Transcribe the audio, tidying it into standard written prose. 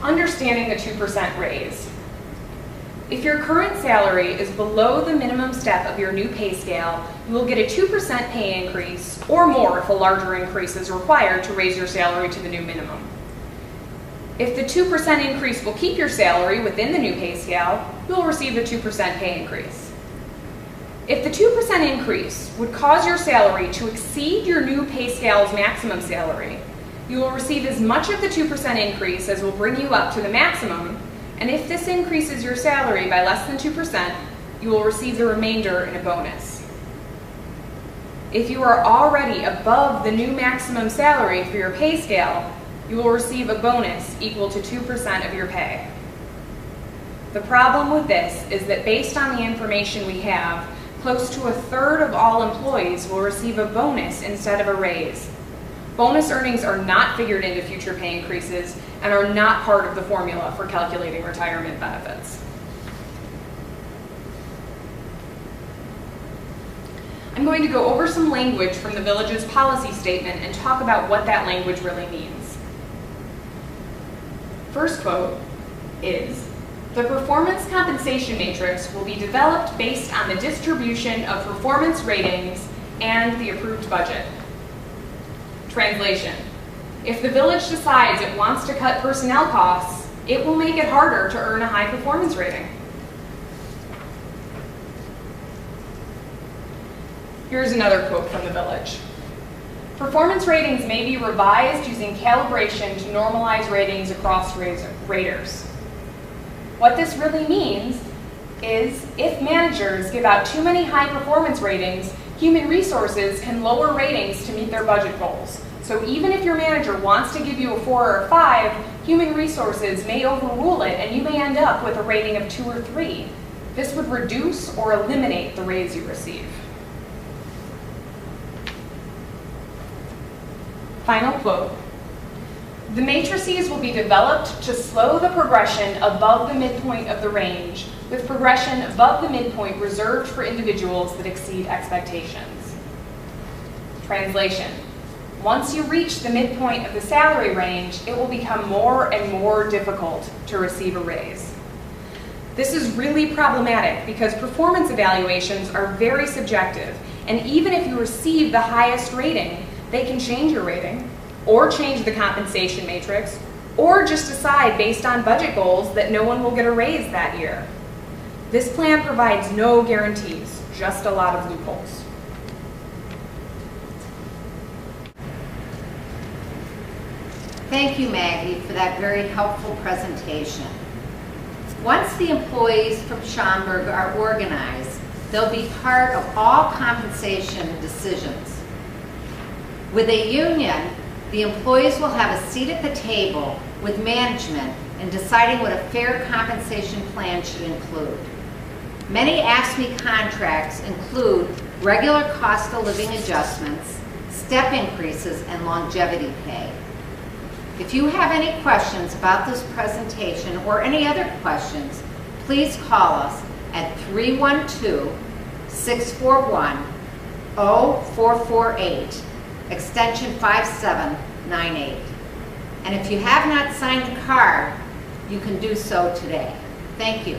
Understanding the 2% raise. If your current salary is below the minimum step of your new pay scale, you will get a 2% pay increase or more if a larger increase is required to raise your salary to the new minimum. If the 2% increase will keep your salary within the new pay scale, you will receive a 2% pay increase. If the 2% increase would cause your salary to exceed your new pay scale's maximum salary, you will receive as much of the 2% increase as will bring you up to the maximum, and if this increases your salary by less than 2%, you will receive the remainder in a bonus. If you are already above the new maximum salary for your pay scale, you will receive a bonus equal to 2% of your pay. The problem with this is that based on the information we have, close to a third of all employees will receive a bonus instead of a raise. Bonus earnings are not figured into future pay increases and are not part of the formula for calculating retirement benefits. I'm going to go over some language from the village's policy statement and talk about what that language really means. First quote is, "The performance compensation matrix will be developed based on the distribution of performance ratings and the approved budget." Translation: if the village decides it wants to cut personnel costs, it will make it harder to earn a high performance rating. Here's another quote from the village. "Performance ratings may be revised using calibration to normalize ratings across raters." What this really means is if managers give out too many high performance ratings, human resources can lower ratings to meet their budget goals. So even if your manager wants to give you a 4 or a 5, human resources may overrule it and you may end up with a rating of 2 or 3. This would reduce or eliminate the raise you receive. Final quote. "The matrices will be developed to slow the progression above the midpoint of the range, with progression above the midpoint reserved for individuals that exceed expectations." Translation: once you reach the midpoint of the salary range, it will become more and more difficult to receive a raise. This is really problematic because performance evaluations are very subjective, and even if you receive the highest rating, they can change your rating, or change the compensation matrix, or just decide based on budget goals that no one will get a raise that year. This plan provides no guarantees, just a lot of loopholes. Thank you, Maggie, for that very helpful presentation. Once the employees from Schaumburg are organized, they'll be part of all compensation decisions. With a union, the employees will have a seat at the table with management in deciding what a fair compensation plan should include. Many AFSCME contracts include regular cost of living adjustments, step increases, and longevity pay. If you have any questions about this presentation or any other questions, please call us at 312-641-0448. extension 5798. And if you have not signed the card, you can do so today. Thank you.